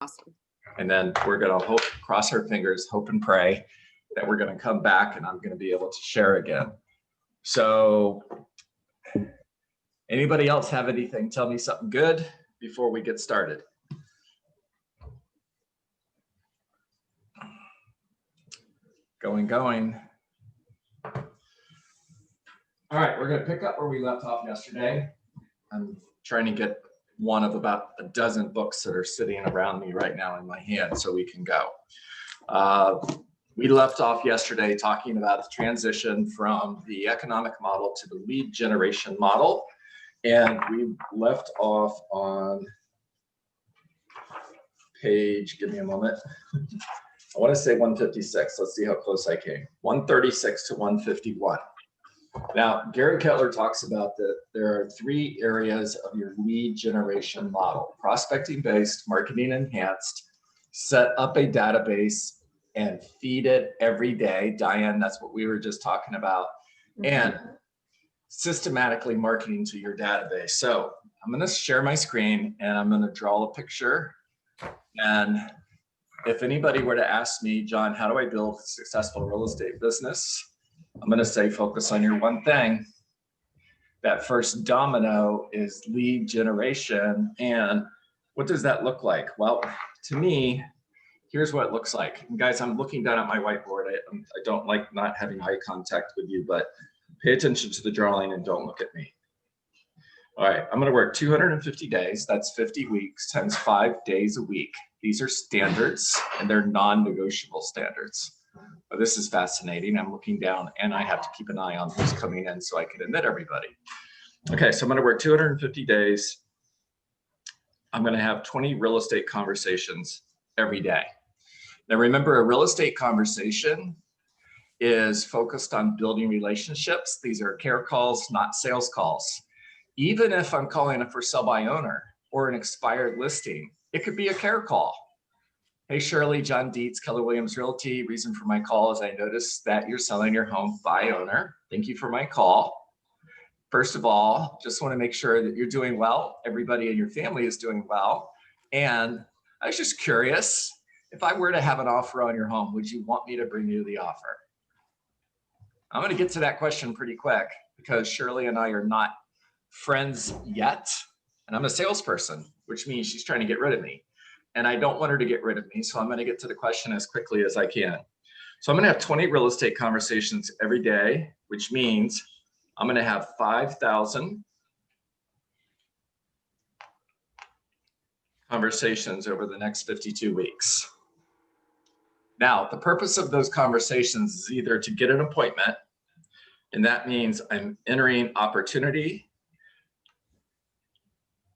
Awesome. And then we're going to cross our fingers, hope and pray that we're going to come back and I'm going to be able to share again. So anybody else have anything? Tell me something good before we get started. Going. All right, we're going to pick up where we left off yesterday. I'm trying to get one of about a dozen books that are sitting around me right now in my hand so we can go. We left off yesterday talking about the transition from the economic model to the lead generation model. And we left off on page, give me a moment. I want to say 156. Let's see how close I came. 136 to 151. Now, Gary Kettler talks about that there are three areas of your lead generation model: prospecting based, marketing enhanced, set up a database and feed it every day. Diane, that's what we were just talking about. And systematically marketing to your database. So I'm going to share my screen and I'm going to draw a picture. And if anybody were to ask me, John, how do I build a successful real estate business? I'm going to say, focus on your one thing. That first domino is lead generation. And what does that look like? Well, to me, here's what it looks like. And guys, I'm looking down at my whiteboard. I don't like not having eye contact with you, but pay attention to the drawing and don't look at me. All right, I'm going to work 250 days. That's 50 weeks times 5 days a week. These are standards and they're non-negotiable standards. But this is fascinating. I'm looking down and I have to keep an eye on who's coming in so I can admit everybody. Okay, so I'm going to work 250 days. I'm going to have 20 real estate conversations every day. Now remember, a real estate conversation is focused on building relationships. These are care calls, not sales calls. Even if I'm calling a for sale by owner or an expired listing, it could be a care call. Hey, Shirley, John Dietz, Keller Williams Realty. Reason for my call is I noticed that you're selling your home by owner. Thank you for my call. First of all, just want to make sure that you're doing well. Everybody in your family is doing well. And I was just curious, if I were to have an offer on your home, would you want me to bring you the offer? I'm going to get to that question pretty quick because Shirley and I are not friends yet. And I'm a salesperson, which means she's trying to get rid of me. And I don't want her to get rid of me. So I'm going to get to the question as quickly as I can. So I'm going to have 20 real estate conversations every day, which means I'm going to have 5,000 conversations over the next 52 weeks. Now, the purpose of those conversations is either to get an appointment, and that means I'm entering opportunity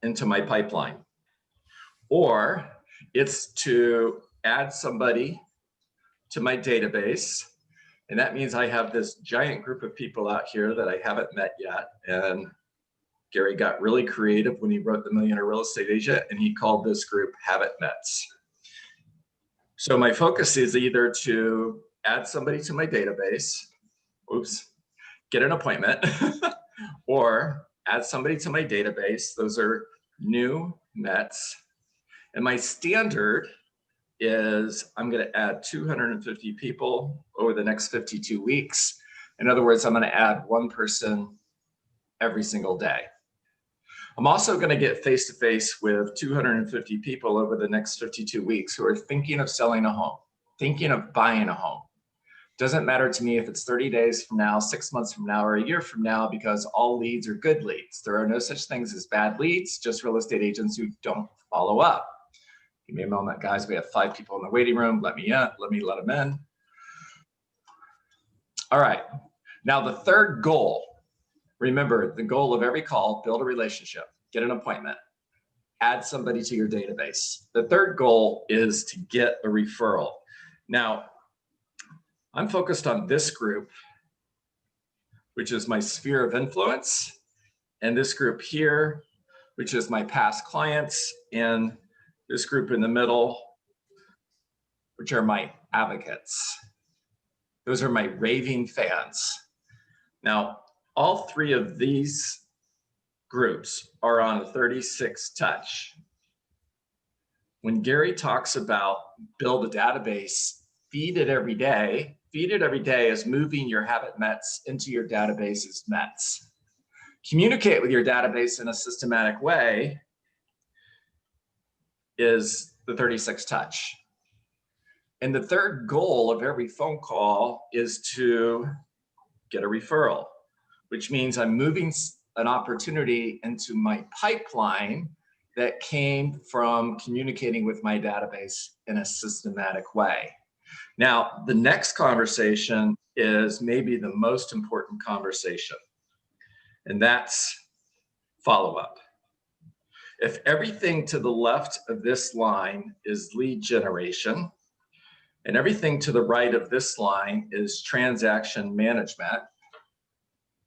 into my pipeline, or it's to add somebody to my database. And that means I have this giant group of people out here that I haven't met yet. And Gary got really creative when he wrote The Millionaire Real Estate Agent, and he called this group Haven't Mets. So my focus is either to add somebody to my database, get an appointment, or add somebody to my database. Those are new Mets. And my standard is I'm going to add 250 people over the next 52 weeks. In other words, I'm going to add one person every single day. I'm also going to get face-to-face with 250 people over the next 52 weeks who are thinking of selling a home, thinking of buying a home. Doesn't matter to me if it's 30 days from now, 6 months from now, or a year from now, because all leads are good leads. There are no such things as bad leads, just real estate agents who don't follow up. Give me a moment, guys. We have 5 people in the waiting room. Let me let them in. All right. Now, the third goal, remember the goal of every call: build a relationship, get an appointment, add somebody to your database. The third goal is to get a referral. Now, I'm focused on this group, which is my sphere of influence, and this group here, which is my past clients, and this group in the middle, which are my advocates. Those are my raving fans. Now, all 3 of these groups are on 36 touch. when Gary talks about build a database, feed it every day is moving your habit METs into your database's METs. Communicate with your database in a systematic way is the 36 touch. And the third goal of every phone call is to get a referral, which means I'm moving an opportunity into my pipeline that came from communicating with my database in a systematic way. Now, the next conversation is maybe the most important conversation, and that's follow-up. If everything to the left of this line is lead generation, and everything to the right of this line is transaction management,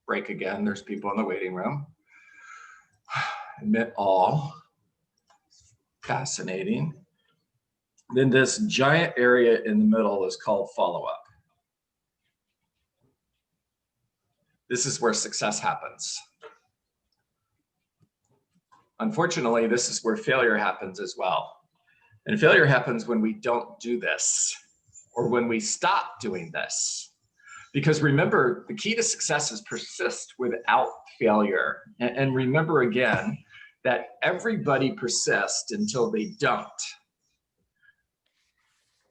break again, there's people in the waiting room. Admit all. Fascinating. Then this giant area in the middle is called follow-up. This is where success happens. Unfortunately, this is where failure happens as well. And failure happens when we don't do this or when we stop doing this. Because remember, the key to success is persist without failure. And remember again, that everybody persists until they don't.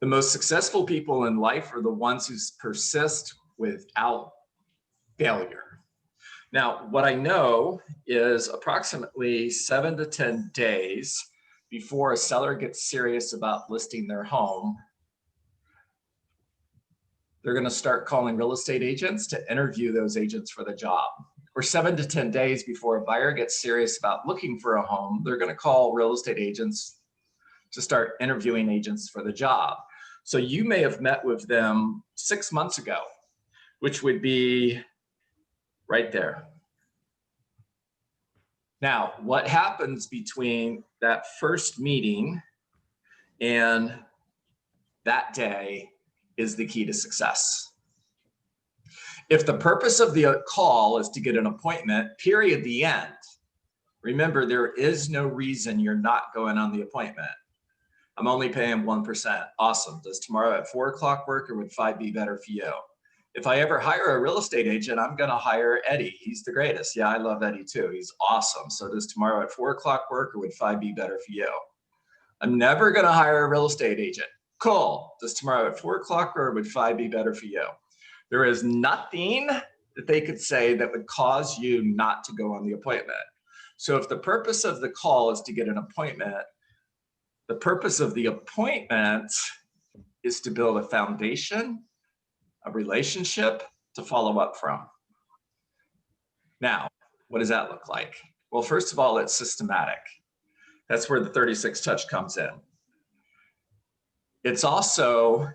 The most successful people in life are the ones who persist without failure. Now, what I know is approximately 7 to 10 days before a seller gets serious about listing their home, they're going to start calling real estate agents to interview those agents for the job. Or 7 to 10 days before a buyer gets serious about looking for a home, they're going to call real estate agents to start interviewing agents for the job. So you may have met with them 6 months ago, which would be right there. Now, what happens between that first meeting and that day is the key to success. If the purpose of the call is to get an appointment, period, the end, remember, there is no reason you're not going on the appointment. I'm only paying 1%. Awesome. Does tomorrow at 4 o'clock work, or would 5 be better for you? If I ever hire a real estate agent, I'm going to hire Eddie. He's the greatest. Yeah, I love Eddie too. He's awesome. So does tomorrow at 4 o'clock work, or would 5 be better for you? I'm never going to hire a real estate agent. Cool. Does tomorrow at 4 o'clock or would 5 be better for you? There is nothing that they could say that would cause you not to go on the appointment. So if the purpose of the call is to get an appointment, the purpose of the appointment is to build a foundation, a relationship to follow up from. Now, what does that look like? Well, first of all, it's systematic. That's where the 36 touch comes in. It's also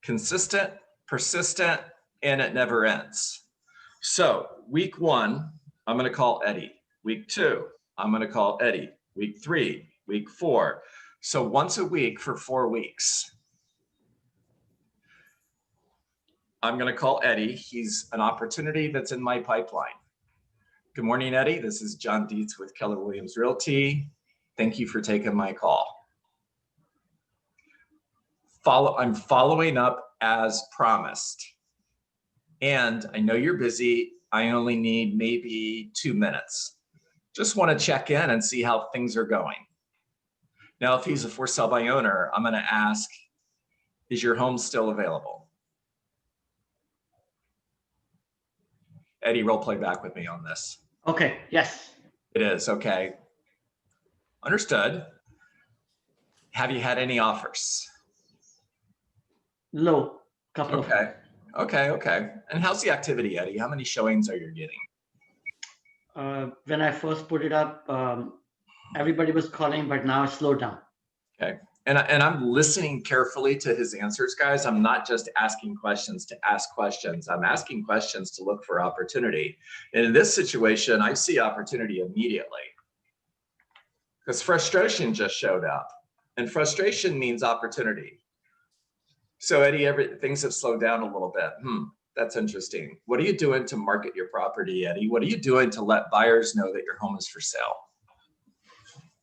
consistent, persistent, and it never ends. So week 1, I'm going to call Eddie. Week 2, I'm going to call Eddie. Week 3, week 4. So once a week for 4 weeks. I'm going to call Eddie. He's an opportunity that's in my pipeline. Good morning, Eddie. This is John Dietz with Keller Williams Realty. Thank you for taking my call. I'm following up as promised. And I know you're busy. I only need maybe 2 minutes. Just want to check in and see how things are going. Now, if he's a for sale by owner, I'm going to ask, is your home still available? Eddie, role play back with me on this. Okay, yes. It is, okay. Understood. Have you had any offers? Low, couple of. Okay. And how's the activity, Eddie? How many showings are you getting? When I first put it up, everybody was calling, but now it's slowed down. Okay. And I'm listening carefully to his answers, guys. I'm not just asking questions to ask questions. I'm asking questions to look for opportunity. And in this situation, I see opportunity immediately because frustration just showed up, and frustration means opportunity. So Eddie, things have slowed down a little bit. That's interesting. What are you doing to market your property, Eddie? What are you doing to let buyers know that your home is for sale?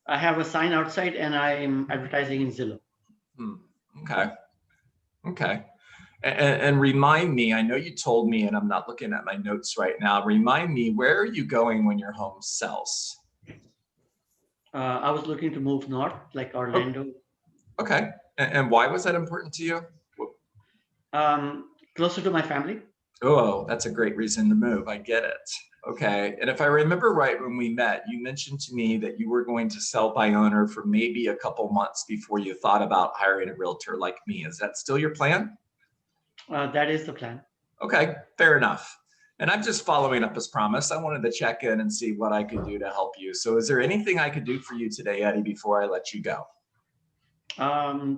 I have a sign outside and I'm advertising in Zillow. Okay. Okay. And remind me, I know you told me, and I'm not looking at my notes right now. Remind me, where are you going when your home sells? I was looking to move north, like Orlando. Okay. And why was that important to you? Closer to my family. Oh, that's a great reason to move. I get it. Okay. And if I remember right, when we met, you mentioned to me that you were going to sell by owner for maybe a couple months before you thought about hiring a realtor like me. Is that still your plan? That is the plan. Okay, fair enough. And I'm just following up as promised. I wanted to check in and see what I could do to help you. So is there anything I could do for you today, Eddie, before I let you go?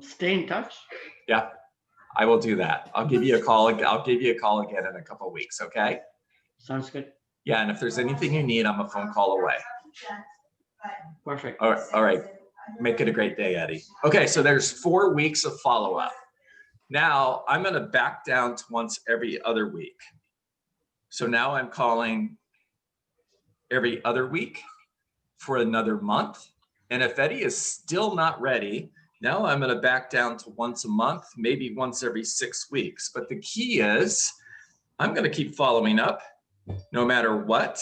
Stay in touch. Yeah, I will do that. I'll give you a call. I'll give you a call again in a couple of weeks. Okay. Sounds good. Yeah. And if there's anything you need, I'm a phone call away. Perfect. All right. All right. Make it a great day, Eddie. Okay. So there's 4 weeks of follow-up. Now I'm going to back down to once every other week. So now I'm calling every other week for another month. And if Eddie is still not ready, now I'm going to back down to once a month, maybe once every 6 weeks. But the key is I'm going to keep following up no matter what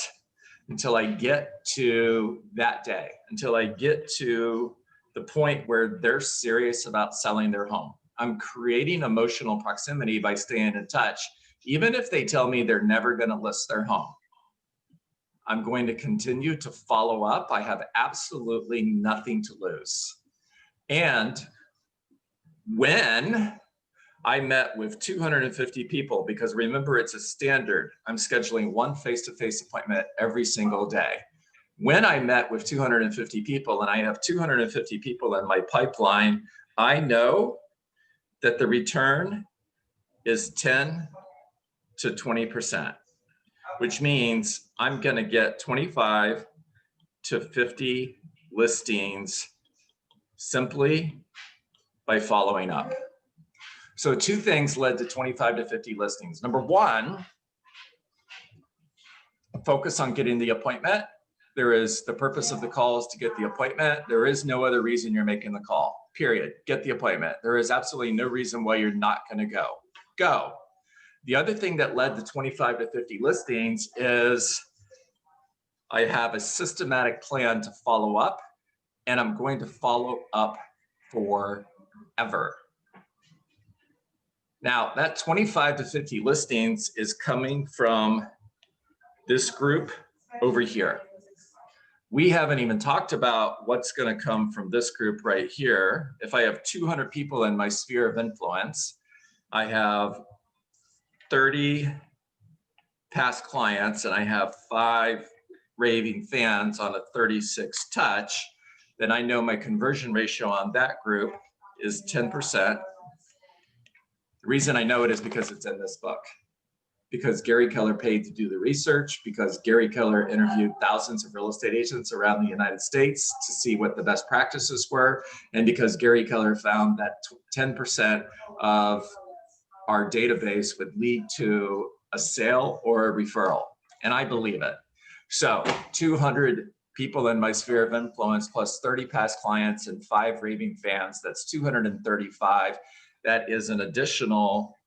until I get to that day, until I get to the point where they're serious about selling their home. I'm creating emotional proximity by staying in touch. Even if they tell me they're never going to list their home, I'm going to continue to follow up. I have absolutely nothing to lose. And when I met with 250 people, because remember, it's a standard, I'm scheduling one face-to-face appointment every single day. When I met with 250 people and I have 250 people in my pipeline, I know that the return is 10 to 20%, which means I'm going to get 25 to 50 listings simply by following up. So 2 things led to 25 to 50 listings. Number 1, focus on getting the appointment. The purpose of the call is to get the appointment. There is no other reason you're making the call, period. Get the appointment. There is absolutely no reason why you're not going to go. Go. The other thing that led to 25 to 50 listings is I have a systematic plan to follow up, and I'm going to follow up forever. Now, that 25 to 50 listings is coming from this group over here. We haven't even talked about what's going to come from this group right here. If I have 200 people in my sphere of influence, I have 30 past clients, and I have 5 raving fans on a 36 touch, then I know my conversion ratio on that group is 10%. The reason I know it is because it's in this book, because Gary Keller paid to do the research, because Gary Keller interviewed thousands of real estate agents around the United States to see what the best practices were, and because Gary Keller found that 10% of our database would lead to a sale or a referral, and I believe it. So 200 people in my sphere of influence plus 30 past clients and 5 raving fans, that's 235. That is an additional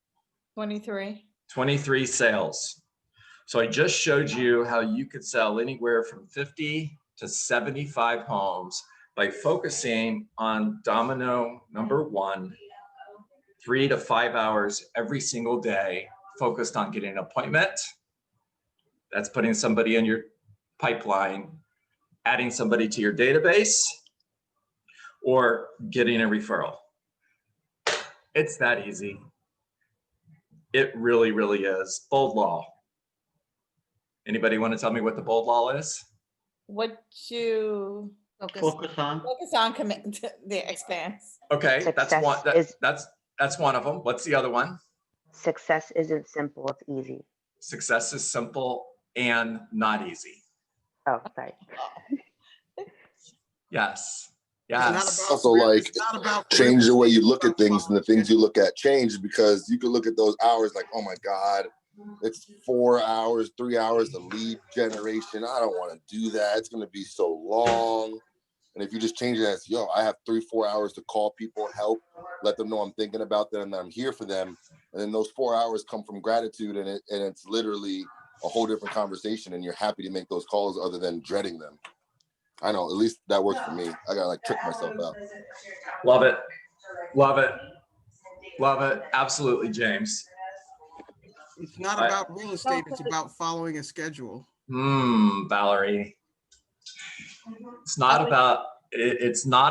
23 sales. So I just showed you how you could sell anywhere from 50 to 75 homes by focusing on domino number 1, 3 to 5 hours every single day, focused on getting an appointment. That's putting somebody in your pipeline, adding somebody to your database, or getting a referral. It's that easy. It really, really is. Bold law. Anybody want to tell me what the bold law is? What you Focus on. commit the expanse. Okay, Success that's one of them. What's the other one? Success isn't simple, it's easy. Success is simple and not easy. Oh, sorry. Yes. It's also like change the way you look at things, and the things you look at change, because you can look at those hours like, oh my God, it's 4 hours, 3 hours of lead generation. I don't want to do that. It's going to be so long. And if you just change it as, yo, I have 3-4 hours to call people, help, let them know I'm thinking about them and I'm here for them. And then those 4 hours come from gratitude, and it's literally a whole different conversation, and you're happy to make those calls other than dreading them. I know, at least that works for me. I gotta like trick myself out. Love it. Love it. Love it. Absolutely, James. It's not about real estate, it's about following a schedule. Valerie. It's not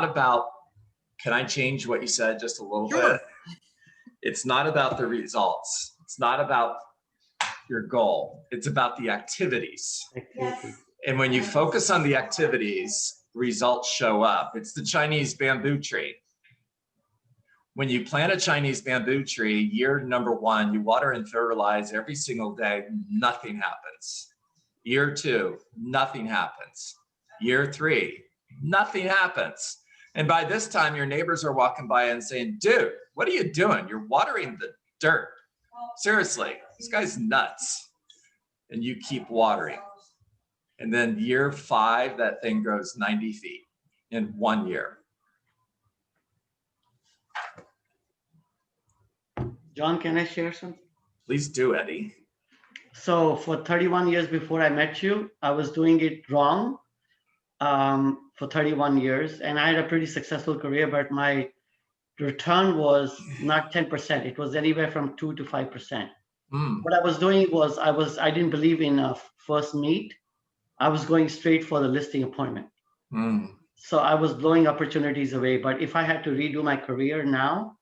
about, can I change what you said just a little bit? It's not about the results. It's not about your goal. It's about the activities. And when you focus on the activities, results show up. It's the Chinese bamboo tree. When you plant a Chinese bamboo tree, year number 1, you water and fertilize every single day, nothing happens. Year 2, nothing happens. Year 3, nothing happens. And by this time, your neighbors are walking by and saying, dude, what are you doing? You're watering the dirt. Seriously, this guy's nuts. And you keep watering. And then year 5, that thing grows 90 feet in 1 year. John, can I share something? Please do, Eddie. So for 31 years before I met you, I was doing it wrong for 31 years. And I had a pretty successful career, but my return was not 10%. It was anywhere from 2 to 5%. What I was doing was I didn't believe in a first meet. I was going straight for the listing appointment. So I was blowing opportunities away. But if I had to redo my career now,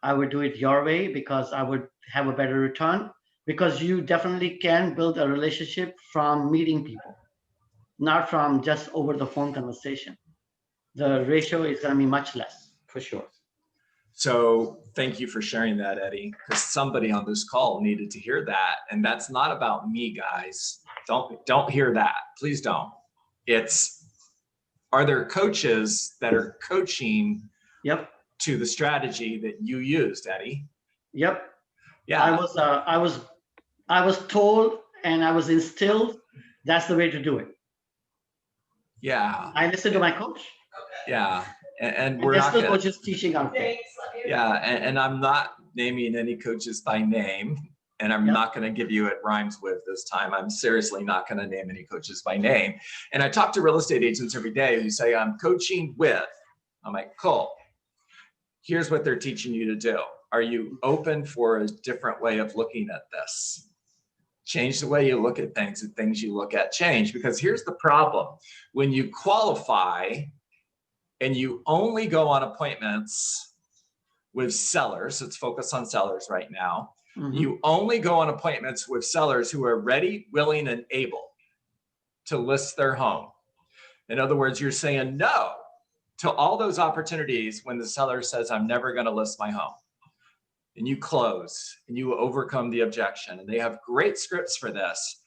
I would do it your way, because I would have a better return, because you definitely can build a relationship from meeting people, not from just over the phone conversation. The ratio is going to be much less, for sure. So thank you for sharing that, Eddie, because somebody on this call needed to hear that. And that's not about me, guys. Don't hear that. Please don't. Are there coaches that are coaching to the strategy that you used, Eddie? Yep. Yeah. I was told and I was instilled that's the way to do it. Yeah. I listened to my coach. Yeah. And we're there's not still gonna, coaches teaching out there. yeah, and I'm not naming any coaches by name, and I'm not going to give you it rhymes with this time. I'm seriously not going to name any coaches by name. And I talk to real estate agents every day who say, I'm coaching with. I'm like, cool. Here's what they're teaching you to do. Are you open for a different way of looking at this? Change the way you look at things, and things you look at change. Because here's the problem. When you qualify and you only go on appointments with sellers, let's focus on sellers right now. You only go on appointments with sellers who are ready, willing, and able to list their home. In other words, you're saying no to all those opportunities when the seller says, I'm never going to list my home. And you close and you overcome the objection. And they have great scripts for this.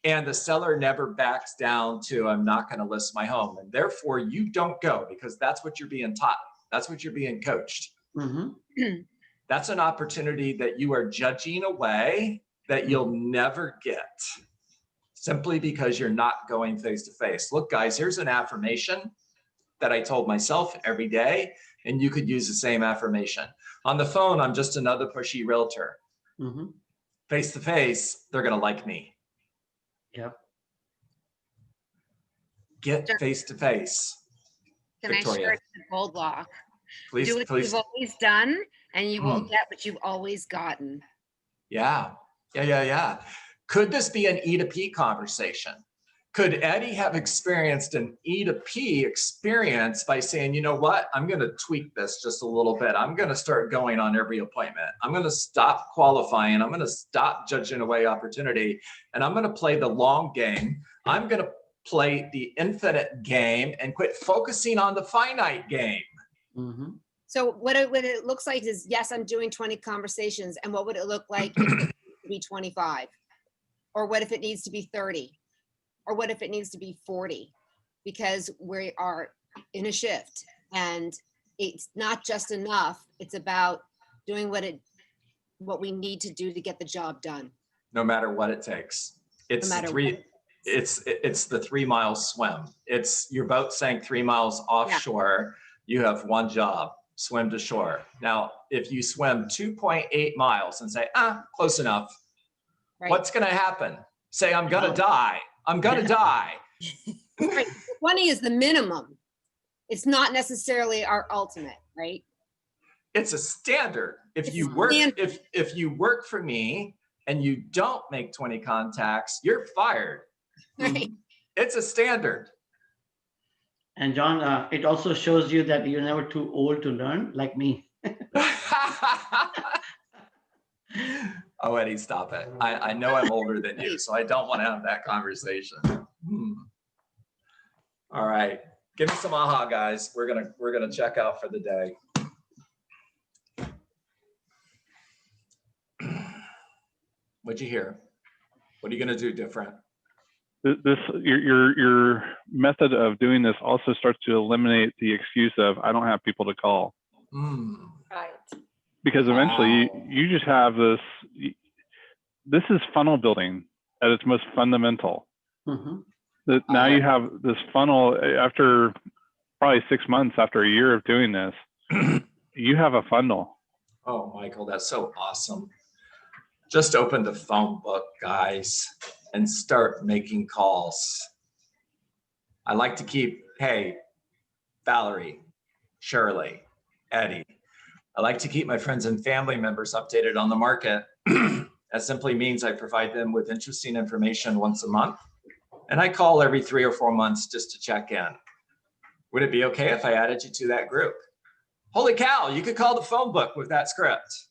And the seller never backs down to, I'm not going to list my home. And therefore you don't go, because that's what you're being taught. That's what you're being coached. That's an opportunity that you are judging away that you'll never get, simply because you're not going face to face. Look, guys, here's an affirmation that I told myself every day, and you could use the same affirmation. On the phone, I'm just another pushy realtor. Face to face, they're going to like me. Yep. Get face to face. Can Victoria. I share the gold lock? Please, Do what please. you've always done, and you will get what you've always gotten. Yeah. Could this be an E to P conversation? Could Eddie have experienced an E to P experience by saying, you know what, I'm going to tweak this just a little bit. I'm going to start going on every appointment. I'm going to stop qualifying. I'm going to stop judging away opportunity. And I'm going to play the long game. I'm going to play the infinite game and quit focusing on the finite game. So what it looks like is, yes, I'm doing 20 conversations. And what would it look like if it needs to be 25? Or what if it needs to be 30? Or what if it needs to be 40? Because we are in a shift, and it's not just enough. It's about doing what we need to do to get the job done. No matter what it takes. It's No matter three. what. It's the 3 mile swim. It's your boat sank 3 miles offshore. You have one job, swim to shore. Now, if you swim 2.8 miles and say, close enough, Right. what's going to happen? Say, I'm going to die. I'm going to die. Right. 20 is the minimum. It's not necessarily our ultimate, right? It's a standard. If It's you a work, standard. if you work for me and you don't make 20 contacts, you're fired. Right. It's a standard. And John, it also shows you that you're never too old to learn, like me. Oh, Eddie, stop it. I know I'm older than you, so I don't want to have that conversation. All right. Give me some aha, guys. We're gonna check out for the day. What'd you hear? What are you gonna do different? Your method of doing this also starts to eliminate the excuse of I don't have people to call, Right. because eventually Wow. you just have this. This is funnel building at its most fundamental. Mhm. That now you have this funnel after probably 6 months, after a year of doing this, you have a funnel. Oh, Michael, that's so awesome. Just open the phone book, guys, and start making calls. I like to keep, hey, Valerie, Shirley, Eddie. I like to keep my friends and family members updated on the market. That simply means I provide them with interesting information once a month. And I call every 3 or 4 months just to check in. Would it be okay if I added you to that group? Holy cow, you could call the phone book with that script.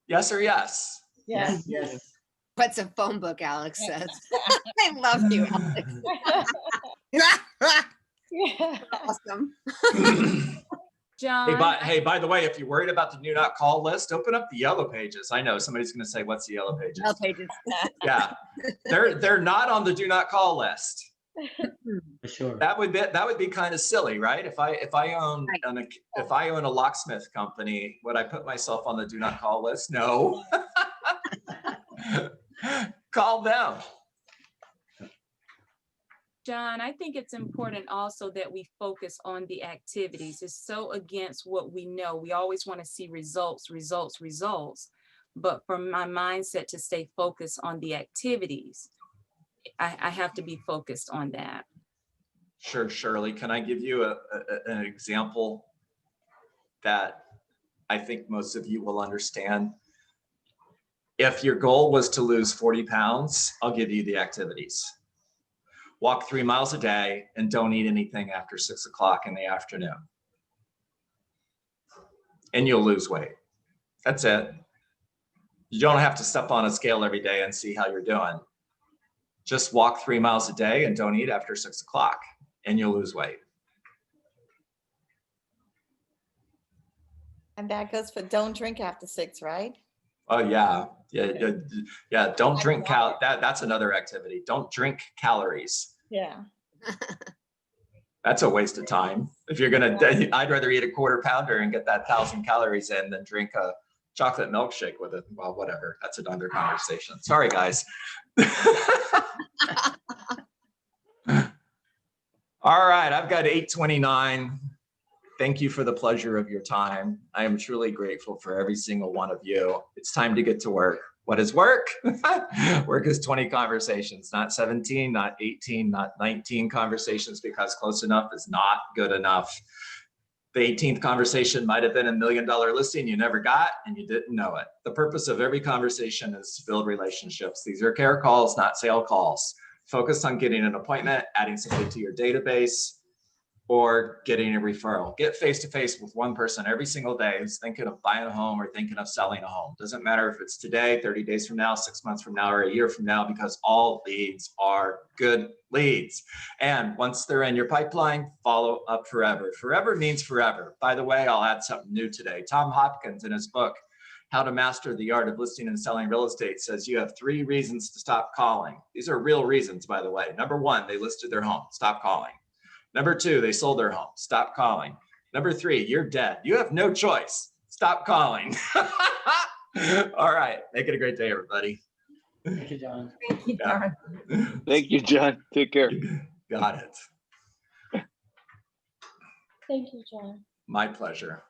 Yes or yes? Yes. Yes. What's a phone book, Alex says. I love you, Alex. Awesome. John. Hey, by the way, if you're worried about the do not call list, open up the yellow pages. I know somebody's going to say, "What's the yellow pages?" Yellow pages. Yeah, they're not on the do not call list. For sure. That would be kind of silly, right? If I own a locksmith company, would I put myself on the do not call list? No. Call them. John, I think it's important also that we focus on the activities. It's so against what we know. We always want to see results. But for my mindset to stay focused on the activities, I have to be focused on that. Sure, Shirley. Can I give you an example that I think most of you will understand? If your goal was to lose 40 pounds, I'll give you the activities. Walk 3 miles a day and don't eat anything after 6 o'clock in the afternoon. And you'll lose weight. That's it. You don't have to step on a scale every day and see how you're doing. Just walk 3 miles a day and don't eat after 6 o'clock and you'll lose weight. And that goes for don't drink after 6, right? Oh yeah. Don't drink that's another activity. Don't drink calories. Yeah. That's a waste of time. If you're gonna, I'd rather eat a quarter pounder and get that 1,000 calories in than drink a chocolate milkshake with it. Well, whatever. That's another conversation. Sorry, guys. All right, I've got 8:29. Thank you for the pleasure of your time. I am truly grateful for every single one of you. It's time to get to work. What is work? Work is 20 conversations, not 17, not 18, not 19 conversations, because close enough is not good enough. The 18th conversation might have been $1 million listing you never got and you didn't know it. The purpose of every conversation is to build relationships. These are care calls, not sale calls. Focus on getting an appointment, adding something to your database, or getting a referral. Get face-to-face with one person every single day who's thinking of buying a home or thinking of selling a home. Doesn't matter if it's today, 30 days from now, 6 months from now, or a year from now, because all leads are good leads. And once they're in your pipeline, follow up forever. Forever means forever. By the way, I'll add something new today. Tom Hopkins, in his book, How to Master the Art of Listing and Selling Real Estate, says you have 3 reasons to stop calling. These are real reasons, by the way. Number 1, they listed their home. Stop calling. Number 2, they sold their home. Stop calling. Number 3, you're dead. You have no choice. Stop calling. All right. Make it a great day, everybody. Thank you, John. Thank you, Yeah. John. Thank you, John. Take care. Got it. Thank you, John. My pleasure.